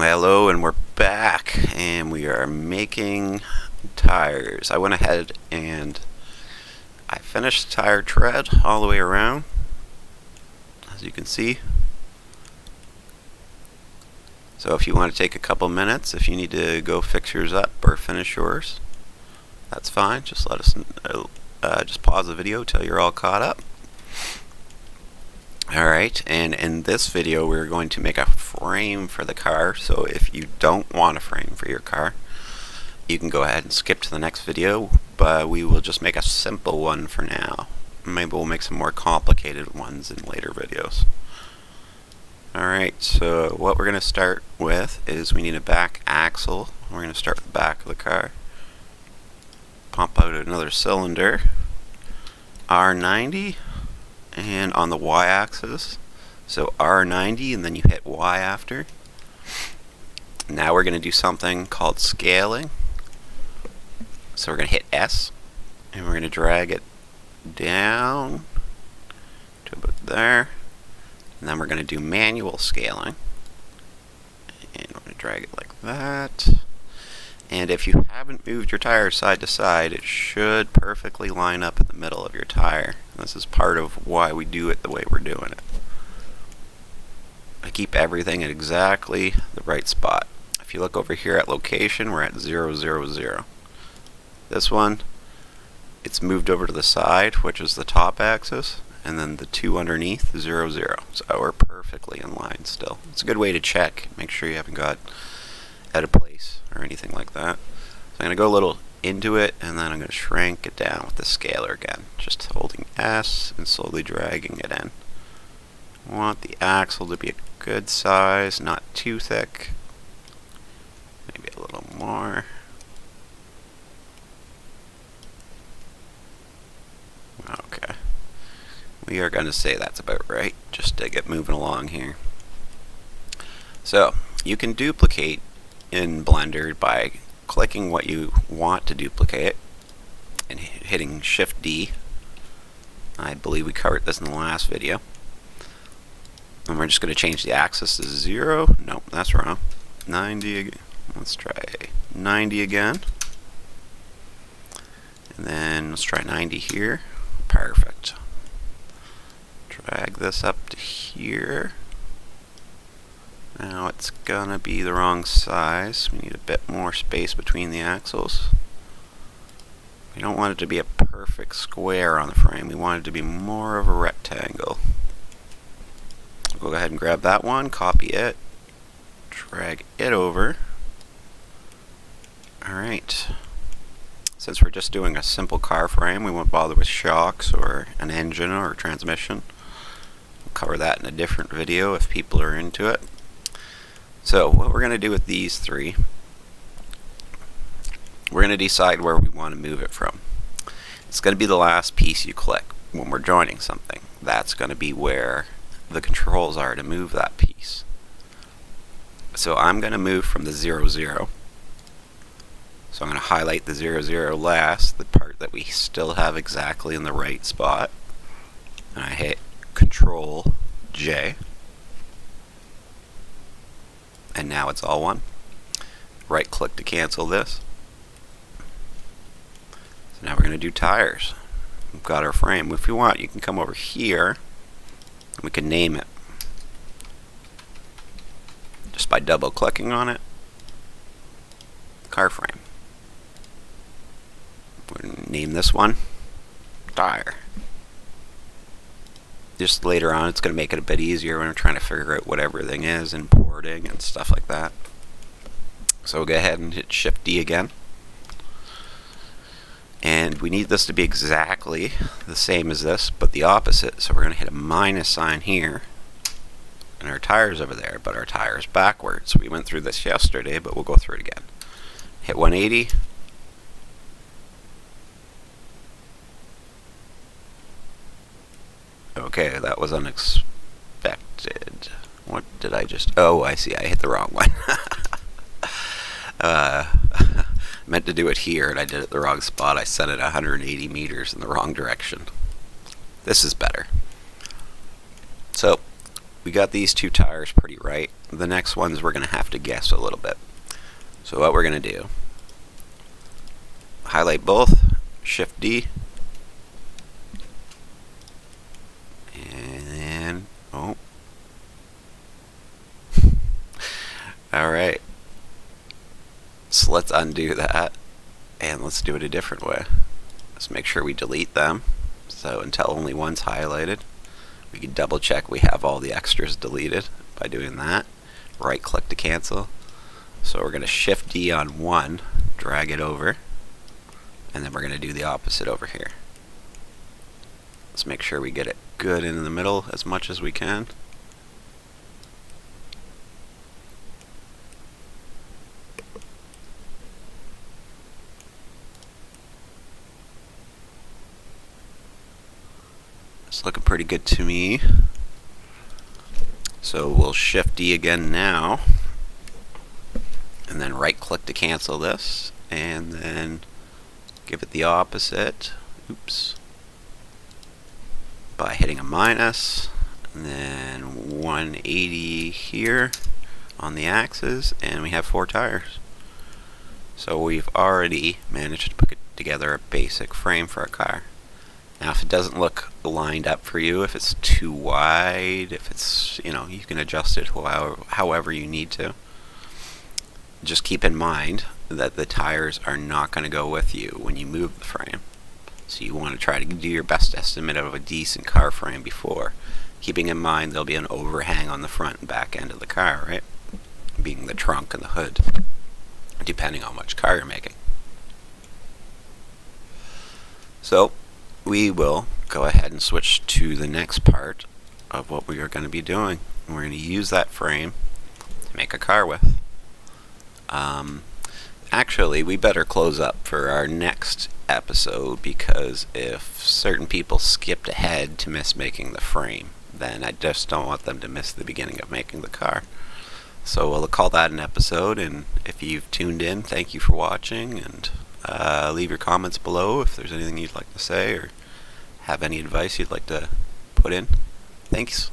Hello, and we're back, and we are making tires. I went ahead and I finished the tire tread all the way around, as you can see. So if you want to take a couple minutes, if you need to go fix yours up or finish yours, that's fine. Just let us just pause the video till you're all caught up. Alright, and in this video we're going to make a frame for the car. So if you don't want a frame for your car, you can go ahead and skip to the next video, but we will just make a simple one for now. Maybe we'll make some more complicated ones in later videos. Alright, so what we're going to start with is we need a back axle. We're going to start with the back of the car. Pump out another cylinder. R90. And on the y-axis, so R90, and then you hit Y after. Now we're going to do something called scaling. So we're going to hit S, and we're going to drag it down to about there. And then we're going to do manual scaling. And we're going to drag it like that. And if you haven't moved your tire side to side, it should perfectly line up in the middle of your tire. This is part of why we do it the way we're doing it. I keep everything at exactly the right spot. If you look over here at location, we're at 0, 0, 0. This one, it's moved over to the side, which is the top axis, and then the two underneath, 0, 0. So we're perfectly in line still. It's a good way to check, make sure you haven't got out of place or anything like that. So I'm going to go a little into it, and then I'm going to shrink it down with the scaler again, just holding S and slowly dragging it in. I want the axle to be a good size, not too thick, maybe a little more. Okay, we are going to say that's about right, just to get moving along here. So you can duplicate in Blender by clicking what you want to duplicate and hitting Shift D. I believe we covered this in the last video. And we're just going to change the axis to 0. Nope, that's wrong. 90 again. Let's try 90 again. And then let's try 90 here. Perfect. Drag this up to here. Now it's gonna be the wrong size. We need a bit more space between the axles. We don't want it to be a perfect square on the frame. We want it to be more of a rectangle. We'll go ahead and grab that one, copy it, drag it over. Alright. Since we're just doing a simple car frame, we won't bother with shocks or an engine or a transmission. We'll cover that in a different video if people are into it. So what we're going to do with these three, we're going to decide where we want to move it from. It's going to be the last piece you click when we're joining something. That's going to be where the controls are to move that piece. So I'm going to move from the 0, 0. So I'm going to highlight the 0, 0 last, the part that we still have exactly in the right spot. And I hit Control J. And now it's all one. Right click to cancel this. So now we're going to do tires. We've got our frame. If you want, you can come over here and we can name it just by double clicking on it. Car frame. We're going to name this one tire. Just later on, it's going to make it a bit easier when we're trying to figure out what everything is, importing and stuff like that. So we'll go ahead and hit Shift D again. And we need this to be exactly the same as this, but the opposite. So we're going to hit a minus sign here. And our tire's over there, but our tire's backwards. We went through this yesterday, but we'll go through it again. Hit 180. Okay, that was unexpected. What did I just... Oh, I see. I hit the wrong one. Meant to do it here, and I did it the wrong spot. I set it 180 meters in the wrong direction. This is better. So, we got these two tires pretty right. the next ones we're going to have to guess a little bit. So what we're going to do, highlight both, Shift D, and then, oh, alright, so let's undo that, and let's do it a different way. Let's make sure we delete them, so until only one's highlighted. We can double check we have all the extras deleted by doing that. Right click to cancel. So we're going to Shift D on one, drag it over, and then we're going to do the opposite over here. Let's make sure we get it good in the middle as much as we can. It's looking pretty good to me. So we'll Shift D again now, and then right click to cancel this, and then give it the opposite, oops, by hitting a minus, and then 180 here on the axis, and we have 4 tires. So we've already managed to put together a basic frame for a car. Now if it doesn't look lined up for you, if it's too wide, if it's, you can adjust it however you need to. Just keep in mind that the tires are not going to go with you when you move the frame. So you want to try to do your best estimate of a decent car frame before, keeping in mind there'll be an overhang on the front and back end of the car, right? Being the trunk and the hood, depending on which car you're making. So we will go ahead and switch to the next part of what we are going to be doing. We're going to use that frame to make a car with. Actually, we better close up for our next episode, because if certain people skipped ahead to miss making the frame, then I just don't want them to miss the beginning of making the car. So we'll call that an episode, and if you've tuned in, thank you for watching, and leave your comments below if there's anything you'd like to say or have any advice you'd like to put in. Thanks.